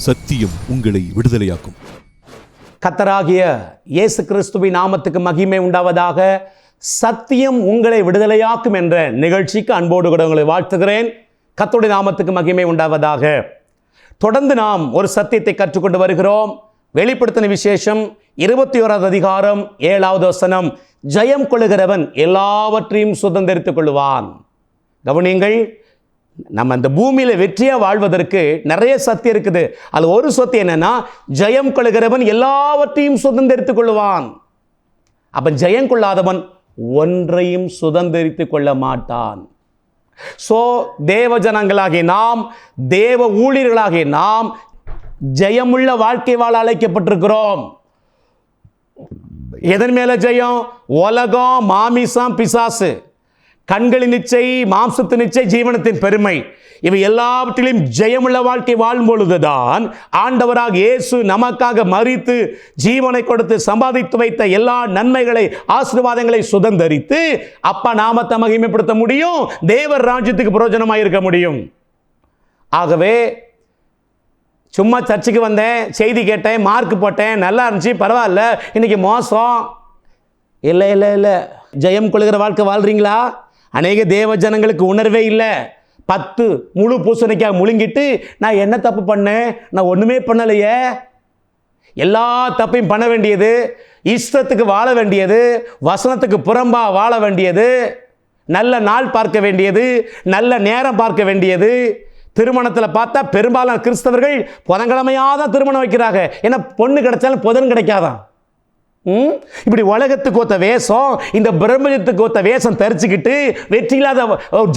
சத்தியம் உங்களை விடுதலையாக்கும். கர்த்தராகிய இயேசு கிறிஸ்துவின் நாமத்துக்கு மகிமை உண்டாவதாக. சத்தியம் உங்களை விடுதலையாக்கும் என்ற நிகழ்ச்சிக்கு அன்போடு கூட உங்களை வாழ்த்துகிறேன். கர்த்தருடைய நாமத்துக்கு மகிமை உண்டாவதாக. தொடர்ந்து நாம் ஒரு சத்தியத்தை கற்றுக்கொண்டு வருகிறோம். வெளிப்படுத்தின விசேஷம் 21வது அதிகாரம் 7வது வசனம், ஜெயம் கொள்ளுகிறவன் எல்லாவற்றையும் சுதந்திரித்துக் கொள்ளுவான். கவனியுங்கள், நம்ம இந்த பூமியில் வெற்றியாக வாழ்வதற்கு நிறைய சத்தியம் இருக்குது. அதில் ஒரு சத்தியம் என்னன்னா, ஜெயம் கொள்ளுகிறவன் எல்லாவற்றையும் சுதந்திரித்துக் கொள்ளுவான். அப்ப ஜெயம் கொள்ளாதவன் ஒன்றையும் சுதந்திரித்துக் கொள்ள மாட்டான். சோ தேவ ஜனங்களாகிய நாம், தேவ ஊழியர்களாகிய நாம் ஜெயமுள்ள வாழ்க்கை வாழ அழைக்கப்பட்டிருக்கிறோம். எதன் மேல ஜெயம்? உலகம், மாமிசம், பிசாசு, கண்களின் நிச்சை, மாம்சத்தின் நிச்சை, ஜீவனத்தின் பெருமை, இவை எல்லாவற்றிலும் ஜெயமுள்ள வாழ்க்கை வாழும் பொழுதுதான் ஆண்டவராக இயேசு நமக்காக மரித்து ஜீவனை கொடுத்து சம்பாதித்து வைத்த எல்லா நன்மைகளை, ஆசீர்வாதங்களை சுதந்தரித்து அப்பா நாமத்தை மகிமைப்படுத்த முடியும், தேவர் ராஜ்யத்துக்கு பிரயோஜனமாக இருக்க முடியும். ஆகவே சும்மா சர்ச்சுக்கு வந்தேன், செய்தி கேட்டேன், மார்க் போட்டேன், நல்லா இருந்துச்சு, பரவாயில்ல, இன்னைக்கு மோசம். இல்லை இல்லை இல்லை, ஜெயம் கொள்கிற வாழ்க்கை வாழ்றீங்களா? அநேக தேவ ஜனங்களுக்கு உணர்வே இல்லை. 10 முழு பூசணிக்காய் முழுங்கிட்டு நான் என்ன தப்பு பண்ணேன்? நான் ஒன்றுமே பண்ணலையே. எல்லா தப்பையும் பண்ண வேண்டியது, இஷ்டத்துக்கு வாழ வேண்டியது, வசனத்துக்கு புறம்பா வாழ வேண்டியது, நல்ல நாள் பார்க்க வேண்டியது, நல்ல நேரம் பார்க்க வேண்டியது. திருமணத்தில் பார்த்தா பெரும்பாலான கிறிஸ்தவர்கள் புதன்கிழமையாக தான் திருமணம் வைக்கிறாங்க. ஏன்னா பொண்ணு கிடைச்சாலும் புதன் கிடைக்காதான். இப்படி உலகத்துக்கு ஒத்த வேஷம், இந்த பிரம்மத்துக்கு ஒத்த வேஷம் தரிச்சுக்கிட்டு வெற்றி இல்லாத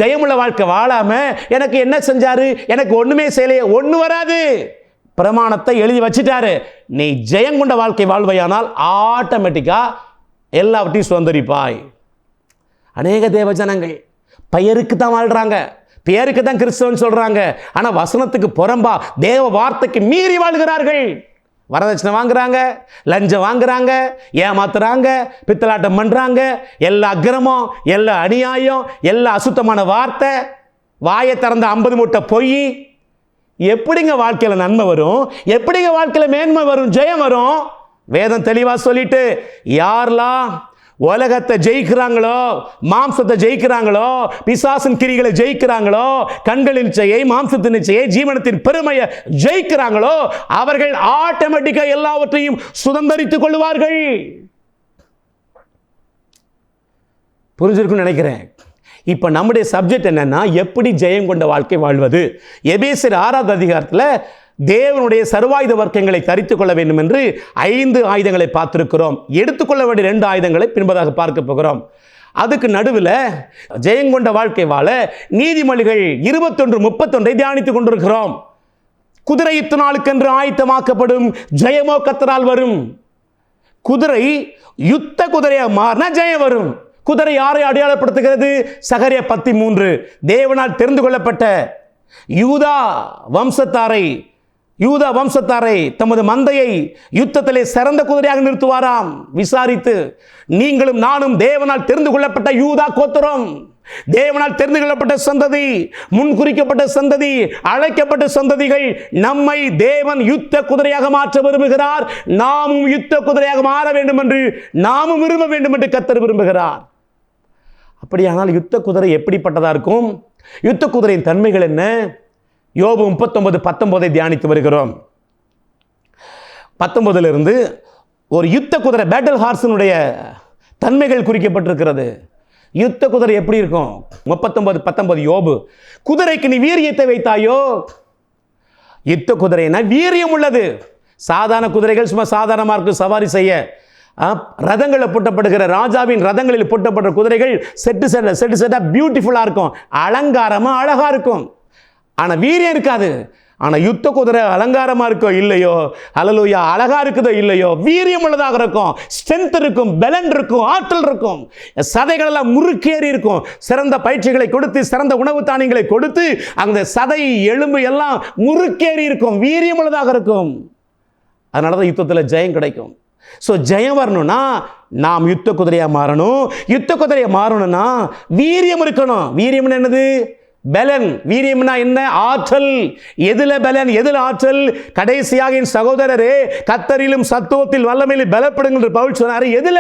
ஜெயமுள்ள வாழ்க்கை வாழாம எனக்கு என்ன செஞ்சாரு, எனக்கு ஒண்ணுமே செய்யலையே, ஒண்ணு வராது. பிரமாணத்தை எழுதி வச்சுட்டாரு. நீ ஜெயம் கொண்ட வாழ்க்கை வாழ்வையானால் ஆட்டோமேட்டிக்கா எல்லாவற்றையும் சுதந்திரிப்பாய். அநேக தேவ ஜனங்கள் பெயருக்கு தான் வாழ்றாங்க, பேருக்கு தான் கிறிஸ்தவன் சொல்றாங்க. ஆனா வசனத்துக்கு புறம்பா தேவ வார்த்தைக்கு மீறி வாழ்கிறார்கள். வரதட்சணை வாங்குறாங்க, லஞ்சம் வாங்குறாங்க, ஏமாத்துறாங்க, பித்தலாட்டம் பண்றாங்க, எல்லா அக்கிரமம், எல்லா அநியாயம், எல்லா அசுத்தமான வார்த்தை, வாயை திறந்த 50 மூட்டை பொய். எப்படிங்க வாழ்க்கையில நன்மை வரும்? எப்படிங்க வாழ்க்கையில மேன்மை வரும், ஜெயம் வரும்? வேதம் தெளிவா சொல்லிட்டு, யாரெல்லாம் உலகத்தை ஜெயிக்கிறாங்களோ, மாம்சத்தை ஜெயிக்கிறாங்களோ, பிசாசின் கிரிகளை ஜெயிக்கிறாங்களோ, கண்களின் நிச்சயை, மாம்சத்தின் நிச்சயை, ஜீவனத்தின் பெருமையை ஜெயிக்கிறாங்களோ, அவர்கள் ஆட்டோமேட்டிக்கா எல்லாவற்றையும் சுதந்திரித்துக் கொள்வார்கள். புரிஞ்சிருக்குன்னு நினைக்கிறேன். இப்ப நம்முடைய சப்ஜெக்ட் என்னன்னா, எப்படி ஜெயம் கொண்ட வாழ்க்கை வாழ்வது. எபேசியர் 6வது அதிகாரத்தில் தேவனுடைய சர்வாயுத வர்க்கங்களை தரித்துக் கொள்ள வேண்டும் என்று 5 ஆயுதங்களை பார்த்திருக்கிறோம். எடுத்துக்கொள்ள வேண்டிய 2 ஆயுதங்களை பின்பதாக பார்க்க போகிறோம். அதுக்கு நடுவில் ஜெயங்கொண்ட வாழ்க்கை வாழ நீதிமொழிகள் 21:31 தியானித்துக் கொண்டிருக்கிறோம். குதிரை யுத்த நாளுக்கென்று ஆயத்தமாக்கப்படும், ஜெயமோ கர்த்தரால் வரும். குதிரை யுத்த குதிரையா மாறினா ஜெயம் வரும். குதிரை யாரை அடையாளப்படுத்துகிறது? சகரியா 10:3 தேவனால் தெரிந்து கொள்ளப்பட்ட யூதா வம்சத்தாரை தமது மந்தையை யுத்தத்திலே சிறந்த குதிரையாக நிறுத்துவாராம். விசாரித்து, நீங்களும் நானும் தேவனால் தெரிந்து கொள்ளப்பட்ட யூதா கோத்திரம், தேவனால் தெரிந்து கொள்ளப்பட்ட சந்ததி, முன்குறிக்கப்பட்ட சந்ததி, அழைக்கப்பட்ட சந்ததிகள். நம்மை தேவன் யுத்த குதிரையாக மாற்ற விரும்புகிறார். நாமும் யுத்த குதிரையாக மாற வேண்டும் என்று, நாமும் விரும்ப வேண்டும் என்று கர்த்தர் விரும்புகிறார். அப்படியானால் யுத்த குதிரை எப்படிப்பட்டதா இருக்கும்? யுத்த குதிரையின் தன்மைகள் என்ன? யோபு 39:19 தியானித்து வருகிறோம். 19 ஒரு யுத்த குதிரை, பேட்டில் ஹார்ஸினுடைய தன்மைகள் குறிக்கப்பட்டிருக்கிறது. யுத்த குதிரை எப்படி இருக்கும்? 39:19 யோபு. குதிரைக்கு நீ வீரியத்தை வைத்தாயோ? யுத்த குதிரைனா வீரியம் உள்ளது. சாதாரண குதிரைகள் சும்மா சாதாரணமாக இருக்கும் சவாரி செய்ய. ரதங்களில் பூட்டப்படுகிற, ராஜாவின் ரதங்களில் பூட்டப்படுற குதிரைகள் செட்டு செட்டா பியூட்டிஃபுல்லா இருக்கும், அலங்காரமா அழகா இருக்கும். ஆனா வீரியம் இருக்காது. ஆனா யுத்த குதிரை அலங்காரமா இருக்கோ இல்லையோ, ஹல்லேலூயா, அழகா இருக்குதோ இல்லையோ, வீரியம் உள்ளதாக இருக்கும், ஸ்ட்ரென்த் இருக்கும், பலன் இருக்கும், ஆற்றல் இருக்கும், சதைகள் எல்லாம் முறுக்கேறி இருக்கும். சிறந்த பயிற்சிகளை கொடுத்து, சிறந்த உணவு தானியங்களை கொடுத்து, அந்த சதை எலும்பு எல்லாம் முறுக்கேறி இருக்கும், வீரியம் உள்ளதாக இருக்கும். அதனாலதான் யுத்தத்தில் ஜெயம் கிடைக்கும். ஸோ ஜெயம் வரணும்னா நாம் யுத்த குதிரையாக மாறணும். யுத்த குதிரையாக மாறணும்னா வீரியம் இருக்கணும். வீரியம் என்னது? பலன். வீரியம்னா என்ன? ஆற்றல். எதுல பலன், எதுல ஆற்றல்? கடைசியாக என் சகோதரரே, கர்த்தரிலும் சத்துவத்தில் வல்லமையில் பலப்படுங்கள் என்று பவுல் சொன்னார். எதுல?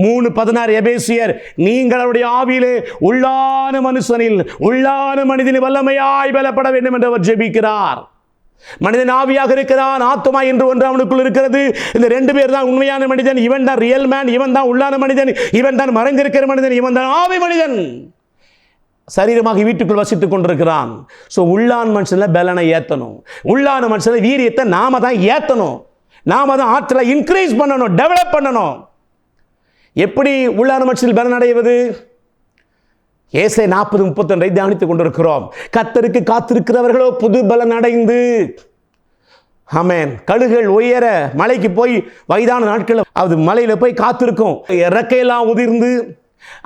3:16 எபேசியர், நீங்கள் அவருடைய ஆவியிலே உள்ளான மனுஷனில், உள்ளான மனிதனில் வல்லமையாய் பலப்பட வேண்டும் என்று அவர் ஜெபிக்கிறார். மனிதன் ஆவியாக இருக்கிறான், ஆத்மா என்று ஒன்று அவனுக்குள் இருக்கிறது. இந்த ரெண்டு பேர் தான் உண்மையான மனிதன். இவன் தான் ரியல் மேன், இவன் தான் உள்ளான மனிதன், இவன் தான் மறைந்திருக்கிற மனிதன், இவன் தான் ஆவி மனிதன். சரீரமாக வீட்டுக்குள் வசித்துக் கொண்டிருக்கிறான். ஸோ உள்ளான மனுஷனில் பலனை ஏற்றணும், உள்ளான மனுஷனில் வீரியத்தை நாம தான் ஏற்றணும், நாம தான் ஆற்றலை இன்க்ரீஸ் பண்ணணும், டெவலப் பண்ணணும். எப்படி உள்ளான மனுஷனில் பலன் அடைவது? ஏசாயா 40:31 தியானித்துக் கொண்டிருக்கிறோம். கர்த்தருக்கு காத்திருக்கிறவர்களோ புது பலன் அடைந்து, ஆமென், கழுகுகள் உயர மலைக்கு போய் வயதான நாட்கள் அது மலையில போய் காத்திருக்கும். இறக்கையெல்லாம் உதிர்ந்து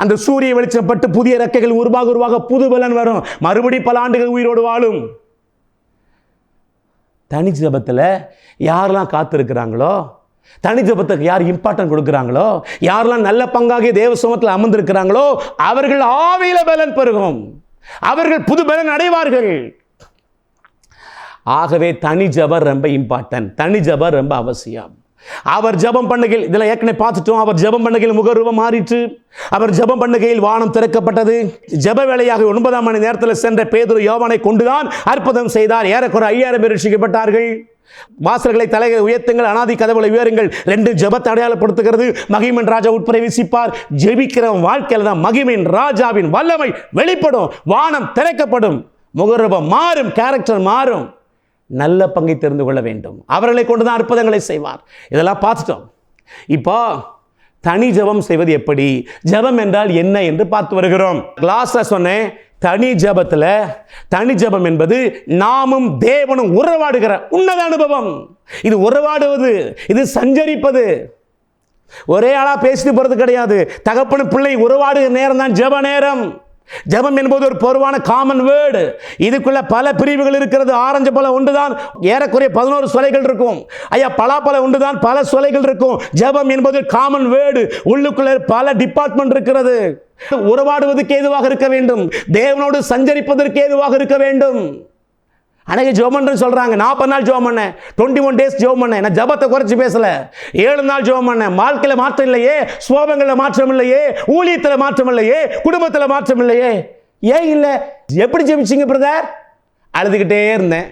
அந்த சூரிய வெளிச்சம் பட்டு புதிய இறக்கைகள் உருவாக புது பலன் வரும். மறுபடி பல ஆண்டுகள் உயிரோடு வாழும். தனி ஜெபத்தில் யாரெல்லாம் காத்திருக்கிறாங்களோ, தனி ஜெபத்துக்கு யார் இம்பார்ட்டன்ட் கொடுக்கிறாங்களோ, யாரெல்லாம் நல்ல பங்காகிய தேவ சமூகத்தில் அமர்ந்திருக்கிறாங்களோ அவர்கள் ஆவியில பலன் பெருகும், அவர்கள் புது பலன் அடைவார்கள். ஆகவே தனி ஜெபம் ரொம்ப இம்பார்ட்டன்ட், தனி ஜெபம் ரொம்ப அவசியம். அவர் ஜெபம் பண்ணுகையில், இதில் ஏற்கனவே பார்த்துட்டோம், அவர் ஜெபம் பண்ணுகையில் முகரூபம் மாறிற்று, அவர் ஜெபம் பண்ணுகையில் வானம் திறக்கப்பட்டது. ஜெப வேளையாக 9ஆம் மணி நேரத்தில் சென்ற பேதுரு யோவானை கொண்டுதான் அற்புதம் செய்தார். ஏறக்குறை 5000 பேர் ரட்சிக்கப்பட்டார்கள். வாசல்களை தலையை உயர்த்துங்கள், அனாதி கதவுகளை உயருங்கள் 2 ஜெபத்தை அடையாளப்படுத்துகிறது. மகிமையின் ராஜா உட்பிரவேசிப்பார். ஜெபிக்கிறவன் வாழ்க்கையில் தான் மகிமையின் ராஜாவின் வல்லமை வெளிப்படும். வானம் திறக்கப்படும், முகரூபம் மாறும், கேரக்டர் மாறும். நல்ல பங்கை தெரிந்து கொள்ள வேண்டும். அவர்களை கொண்டுதான் அற்புதங்களை செய்வார். இதெல்லாம் பார்த்துட்டோம். இப்போ தனி ஜெபம் செய்வது எப்படி, ஜெபம் என்றால் என்ன என்று பார்த்து வருகிறோம். கிளாஸ்ல சொன்னேன், தனி ஜெபத்தில், தனி ஜெபம் என்பது நாமும் தேவனும் உறவாடுகிற உன்னத அனுபவம். இது உறவாடுவது, இது சஞ்சரிப்பது. ஒரே ஆளா பேசிட்டு போறது கிடையாது. தகப்பனு பிள்ளை உறவாடுகிற நேரம் தான் ஜெப நேரம். ஜெபம் என்பது ஒரு பொதுவான காமன் வேர்டு. இதுக்குள்ள பல பிரிவுகள் இருக்கிறது. ஆரஞ்சு பழம் ஒன்றுதான், ஏறக்குறைய 11 சொலைகள் இருக்கும். ஐயா, பலாப்பழம் ஒன்றுதான், பல சொலைகள் இருக்கும். ஜெபம் என்பது காமன் வேர்டு. உள்ளுக்குள்ள பல டிபார்ட்மெண்ட் இருக்கிறது. உறவாடுவதற்கு ஏதுவாக இருக்க வேண்டும், தேவனோடு சஞ்சரிப்பதற்கு ஏதுவாக இருக்க வேண்டும். அன்னைக்கு ஜெபம் பண்ணு சொல்றாங்க. 40 நாள் ஜெபம் பண்ணேன், 21 டேஸ் ஜெபம் பண்ணேன். நான் ஜெபத்தை குறைச்சி பேசல. 7 நாள் ஜெபம் பண்ணேன். வாழ்க்கையில் மாற்றம் இல்லையே, சுவாபங்களில் மாற்றம் இல்லையே, ஊழியத்தில் மாற்றம் இல்லையே, குடும்பத்தில் மாற்றம் இல்லையே. ஏன் இல்லை? எப்படி ஜெபிச்சிங்க பிரதர்? அழுதுகிட்டே இருந்தேன்.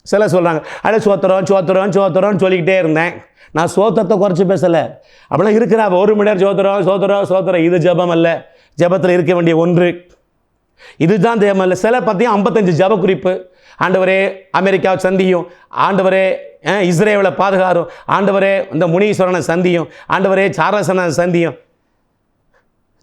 சில சொல்றாங்க, அட சோத்திரம் சோத்திரம் சோத்திரம்னு சொல்லிக்கிட்டே இருந்தேன். நான் சோத்திரத்தை குறைச்சி பேசலை. அப்படிலாம் இருக்கிறா 1 மணி நேரம் சோத்திரம் சோத்திரம் சோத்திரம். இது ஜெபம் அல்ல. ஜெபத்தில் இருக்க வேண்டிய ஒன்று இதுதான் ஜெபம் அல்ல. சில பார்த்தீங்கன்னா 55 ஜெப குறிப்பு. ஆண்டவரே அமெரிக்காவை சந்தியும், ஆண்டவரே இஸ்ரேலை பாதுகாரும், ஆண்டவரே இந்த முனீஸ்வரனை சந்தியும், ஆண்டவரே சாரசனை சந்தியும்.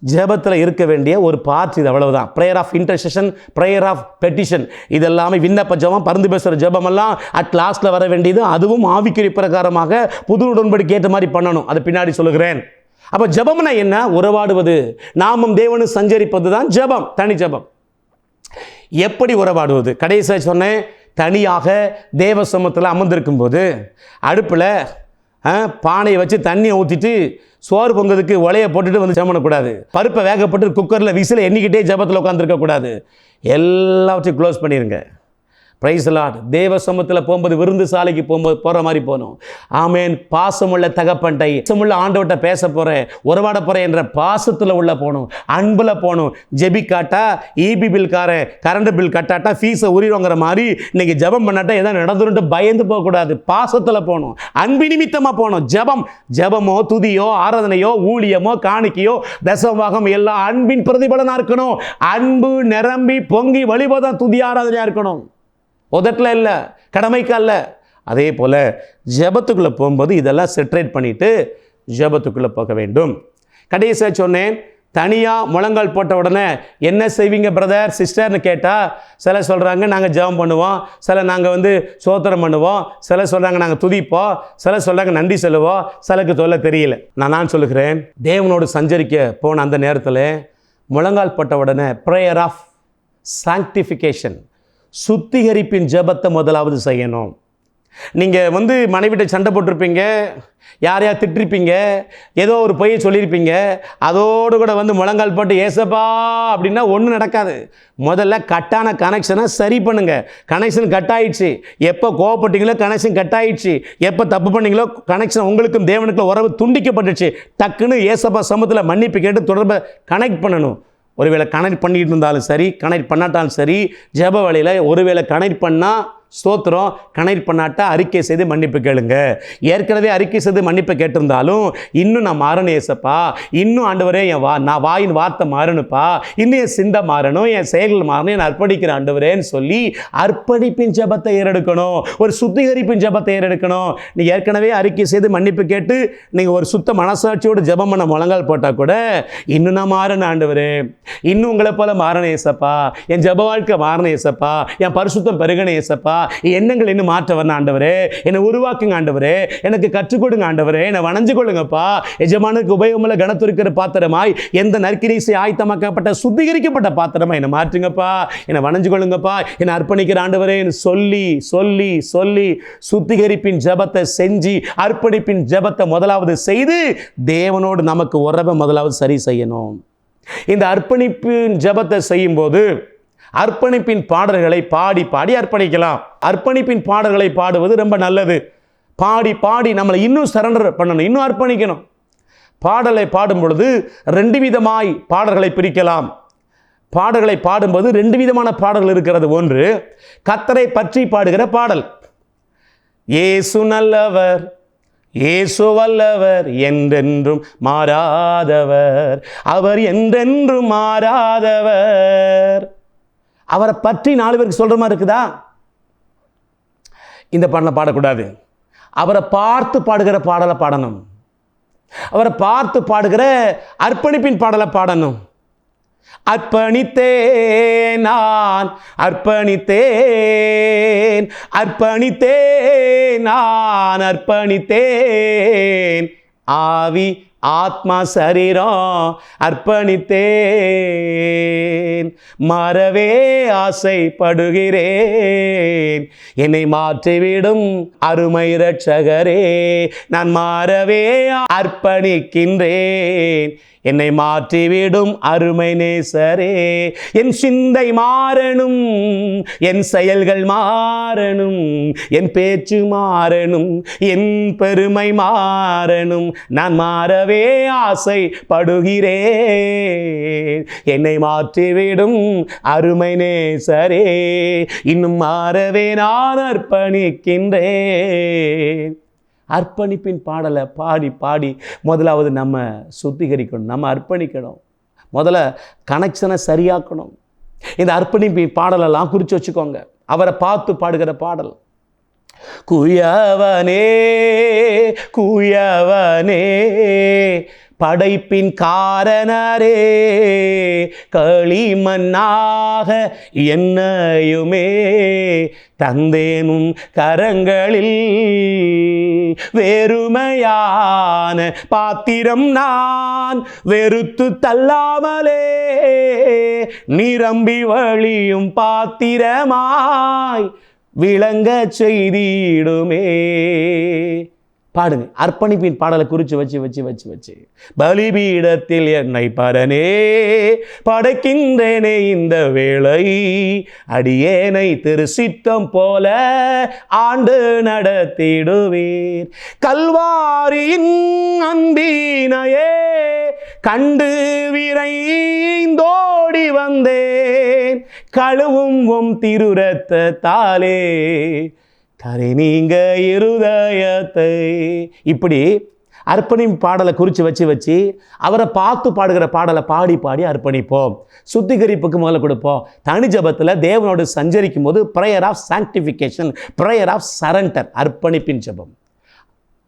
ஜெபத்தில் இருக்க வேண்டிய ஒரு பார்ட் இது, அவ்வளவுதான். Prayer of intercession, prayer of petition, இதெல்லாமே விண்ணப்ப ஜெபம், பரிந்து பேசுகிற ஜெபமெல்லாம் அட் லாஸ்ட்டில் வர வேண்டியது. அதுவும் ஆவிக்குரிய பிரகாரமாக புது உடன்படிக்கை ஏற்ற மாதிரி பண்ணணும். அது பின்னாடி சொல்லுகிறேன். அப்போ ஜெபம்னா என்ன? உறவாடுவது, நாமும் தேவனும் சஞ்சரிப்பது தான் ஜெபம், தனி ஜெபம். எப்படி உறவாடுவது? கடைசியாக சொன்னேன், தனியாக தேவ சமூகத்தில் அமர்ந்திருக்கும் போது அடுப்பில் பானையை வச்சு தண்ணியை ஊற்றிட்டு சோறு பொங்குறதுக்கு உலையை போட்டுட்டு வந்து ஜெபம் பண்ணக்கூடாது. பருப்பை வேகப்பட்டு குக்கரில் விசில எண்ணிக்கிட்டே ஜெபத்தில் உட்காந்துருக்கக்கூடாது. எல்லாவற்றையும் க்ளோஸ் பண்ணிடுங்க. Praise Lord. தேவ சமூகத்தில் போகும்போது விருந்து சாலைக்கு போகிற மாதிரி போகணும். ஆமேன். பாசமுள்ள தகப்பன்ட்டை, பாசமுள்ள ஆண்டவர்கிட்ட பேச போகிறேன், உறவாட போகிறேன் என்ற பாசத்தில் உள்ள போகணும், அன்பில் போகணும். ஜெபி காட்டா இபி பில்காரன் கரண்ட் பில் கட்டாட்டா ஃபீஸை உரிவாங்கிற மாதிரி இன்னைக்கு ஜெபம் பண்ணாட்டா எதாவது நடந்துருன்ட்டு பயந்து போகக்கூடாது. பாசத்தில் போகணும், அன்பு நிமித்தமாக போகணும். ஜெபமோ துதியோ ஆராதனையோ ஊழியமோ காணிக்கையோ தசமபாகம் எல்லாம் அன்பின் பிரதிபலனாக இருக்கணும். அன்பு நிரம்பி பொங்கி வழிபதான் துதி ஆராதனையாக இருக்கணும். உதட்டில் இல்லை, கடமைக்கு அல்ல. அதே போல் ஜெபத்துக்குள்ளே போகும்போது இதெல்லாம் செட்ரேட் பண்ணிவிட்டு ஜெபத்துக்குள்ளே போக வேண்டும். கடைசியாக சொன்னேன், தனியாக முழங்கால் போட்ட உடனே என்ன செய்வீங்க பிரதர் சிஸ்டர்னு கேட்டால் சில சொல்கிறாங்க நாங்கள் ஜெபம் பண்ணுவோம், சில நாங்கள் சோத்திரம் பண்ணுவோம், சில சொல்கிறாங்க நாங்கள் துதிப்போம், சில சொல்கிறாங்க நன்றி சொல்லுவோம், சிலருக்கு சொல்ல தெரியல. நான் சொல்லுகிறேன், தேவனோடு சஞ்சரிக்க போன அந்த நேரத்தில் முழங்கால் போட்ட உடனே ப்ரேயர் ஆஃப் சாங்க்டிஃபிகேஷன், சுத்திகரிப்பின் ஜெபத்தை முதலாவது செய்யணும். நீங்கள் மனைவிட்ட சண்டை போட்டிருப்பீங்க, யாரையா திட்டிருப்பீங்க, ஏதோ ஒரு பொய்யை சொல்லியிருப்பீங்க. அதோடு கூட முழங்கால் போட்டு ஏசப்பா அப்படின்னா ஒன்றும் நடக்காது. முதல்ல கட்டான கனெக்ஷனை சரி பண்ணுங்க. கனெக்ஷன் கட் ஆயிடுச்சு. எப்போ கோவப்பட்டீங்களோ கனெக்ஷன் கட் ஆயிடுச்சு. எப்போ தப்பு பண்ணீங்களோ கனெக்ஷன் உங்களுக்கும் தேவனுக்கும் உறவு துண்டிக்கப்பட்டுச்சு. டக்குன்னு ஏசப்பா சமூகத்தில் மன்னிப்பு கேட்டு தொடர்பை கனெக்ட் பண்ணணும். ஒருவேளை கனெக்ட் பண்ணிட்டு இருந்தாலும் சரி, கனெக்ட் பண்ணாட்டாலும் சரி, ஜெப வழியில் ஒருவேளை கனெக்ட் பண்ணால் ஸ்தோத்திரம், கனெக்ட் பண்ணாட்டா அறிக்கை செய்து மன்னிப்பு கேளுங்க. ஏற்கனவே அறிக்கை செய்து மன்னிப்பு கேட்டிருந்தாலும் இன்னும் நான் மாறணும் ஏசப்பா, இன்னும் ஆண்டவரே நான் வாயின் வார்த்தை மாறணுப்பா, இன்னும் என் சிந்தை மாறணும், என் செயல்கள் மாறணும், என் அர்ப்பணிக்கிற ஆண்டவரேன்னு சொல்லி அர்ப்பணிப்பின் ஜெபத்தை ஏறெடுக்கணும். ஒரு சுத்திகரிப்பின் ஜெபத்தை ஏறெடுக்கணும். நீ ஏற்கனவே அறிக்கை செய்து மன்னிப்பு கேட்டு நீங்கள் ஒரு சுத்த மனசாட்சியோடு ஜெபம் பண்ண முழங்கால் போட்டால் கூட இன்னும் நான் மாறணும் ஆண்டவரே, இன்னும் உங்களை போல மாறணும் ஏசப்பா, என் ஜெப வாழ்க்கை மாறணும் ஏசப்பா, என் பரிசுத்தம் பெருகணும் ஏசப்பா, எண்ணங்கள் இன்னும் மாற்ற வரணும் ஆண்டவரே, என்னை உருவாக்குங்க ஆண்டவரே, எனக்கு கற்றுக் கொடுங்க ஆண்டவரே, என்னை வணஞ்சு கொள்ளுங்கப்பா. எஜமானுக்கு உபயோகமுள்ள கனத்துருக்கிற பாத்திரமாய், எந்த நற்கிரீசை ஆயத்தமாக்கப்பட்ட சுத்திகரிக்கப்பட்ட பாத்திரமாய் என்னை மாற்றுங்கப்பா, என்னை வணஞ்சு கொள்ளுங்கப்பா, என்னை அர்ப்பணிக்கிற ஆண்டவரே சொல்லி சொல்லி சொல்லி சுத்திகரிப்பின் ஜெபத்தை செஞ்சு அர்ப்பணிப்பின் ஜெபத்தை முதலாவது செய்து தேவனோடு நமக்கு உறவை முதலாவது சரி செய்யணும். இந்த அர்ப்பணிப்பின் ஜெபத்தை செய்யும்போது அர்ப்பணிப்பின் பாடல்களை பாடி பாடி அர்ப்பணிக்கலாம். அர்ப்பணிப்பின் பாடல்களை பாடுவது ரொம்ப நல்லது. பாடி பாடி நம்மளை இன்னும் சரண்டர் பண்ணணும், இன்னும் அர்ப்பணிக்கணும். பாடலை பாடும் பொழுது 2 விதமாய் பாடல்களை பிரிக்கலாம். பாடல்களை பாடும்போது 2 விதமான பாடல்கள் இருக்கிறது. ஒன்று கர்த்தரை பற்றி பாடுகிற பாடல். இயேசு நல்லவர், இயேசு வல்லவர், என்றென்றும் மாறாதவர், அவர் என்றென்றும் மாறாதவர். அவரை பற்றி 4 பேருக்கு சொல்கிற மாதிரி இருக்குதா? இந்த பாடலை பாடக்கூடாது. அவரை பார்த்து பாடுகிற பாடலை பாடணும். அவரை பார்த்து பாடுகிற அர்ப்பணிப்பின் பாடலை பாடணும். அர்ப்பணித்தேன் நான், அர்ப்பணித்தேன், அர்ப்பணித்தேன் நான், அர்ப்பணித்தேன், ஆவி ஆத்மா சரீரம் அர்ப்பணித்தேன், மாறவே ஆசைப்படுகிறேன், என்னை மாற்றிவிடும் அருமை இரட்சகரே, நான் மாறவே அர்ப்பணிக்கின்றேன், என்னை மாற்றிவிடும் அருமை நேசரே. என் சிந்தை மாறணும், என் செயல்கள் மாறணும், என் பேச்சு மாறணும், என் பெருமை மாறணும், நான் மாறவே ஆசைப்படுகிறேன், என்னை மாற்றிவிடும் அருமை நேசரே, இன்னும் மாறவே நான் அர்ப்பணிக்கின்றேன். அர்ப்பணிப்பின் பாடலை பாடி பாடி முதலாவது நம்ம சுத்திகரிக்கணும், நம்ம அர்ப்பணிக்கணும். முதல்ல கனெக்ஷனை சரியாக்கணும். இந்த அர்ப்பணிப்பின் பாடலெல்லாம் குறித்து வச்சுக்கோங்க. அவரை பார்த்து பாடுகிற பாடல். குயவனே குயவனே படைப்பின் காரணரே, களிமண்ணாக என்னையுமே தந்தேனும் கரங்களில், வெறுமையான பாத்திரம் நான் வெறுத்து தள்ளாமலே, நிரம்பி வழியும் பாத்திரமாய் விளங்க செய்திடுமே. பாடுங்க. அர்ப்பணிப்பின் பாடலை குறித்து வச்சு வச்சு வச்சு வச்சு பலிபீடத்தில் என்னை பரனே படைக்கின்றேனே இந்த வேளை, அடியேனை திரு சித்தம் போல ஆண்டு நடத்திடுவீர். கல்வாரியின் அன்பினையே கண்டு விரைந்தோடி வந்தேன், கழுவும் திருரத்தத்தாலே கரை நீங்க இருதயத்தை. இப்படி அர்ப்பணிப்பு பாடலை குறித்து வச்சு வச்சு அவரை பார்த்து பாடுகிற பாடலை பாடி பாடி அர்ப்பணிப்போம். சுத்திகரிப்புக்கு முதல்ல கொடுப்போம். தனி ஜபத்தில் தேவனோடு சஞ்சரிக்கும் போது prayer of sanctification, prayer of surrender, அர்ப்பணிப்பின் ஜபம்.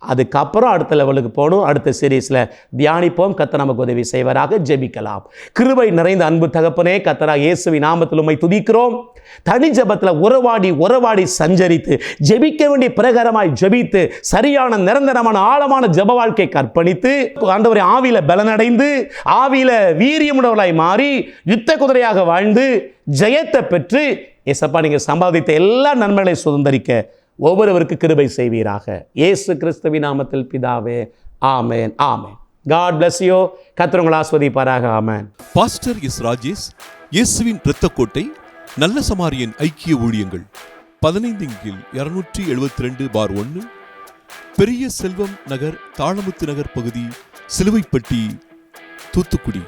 அதுக்கப்புறம் அடுத்த லெவலுக்கு போகணும். அடுத்த சீரீஸில் தியானிப்போம். கர்த்தர் நமக்கு உதவி செய்வராக. ஜெபிக்கலாம். கிருபை நிறைந்த அன்பு தகப்பனே, கர்த்தராகிய இயேசுவின் நாமத்தில் உம்மை துதிக்கிறோம். தனி ஜபத்தில் உறவாடி சஞ்சரித்து ஜெபிக்க வேண்டிய பிரகாரமாய் ஜெபித்து சரியான நிரந்தரமான ஆழமான ஜப வாழ்க்கையை அர்ப்பணித்து ஆண்டவரே ஆவியில பலனடைந்து ஆவியில வீரியமுடையவர்களாய் மாறி யுத்த குதிரையாக வாழ்ந்து ஜெயத்தை பெற்று ஏசப்பா நீங்க சம்பாதித்த எல்லா நன்மைகளை சுதந்தரிக்க ஒவ்வொருவருக்கு கிருபை செய்வீராக. இயேசு கிறிஸ்துவின் நாமத்தில் பிதாவே, ஆமென், ஆமென். God bless you. கர்த்தர் உங்களை ஆசீர்வதிப்பாராக. ஆமென். பாஸ்டர் எஸ் ராஜேஷ், இயேசுவின் இரத்தக்கோட்டை, நல்ல சமாரியன் ஐக்கிய ஊழியங்கள், 15/272/1, பெரிய செல்வம் நகர், தாளமுத்து நகர் பகுதி, சிலுவைப்பட்டி, தூத்துக்குடி.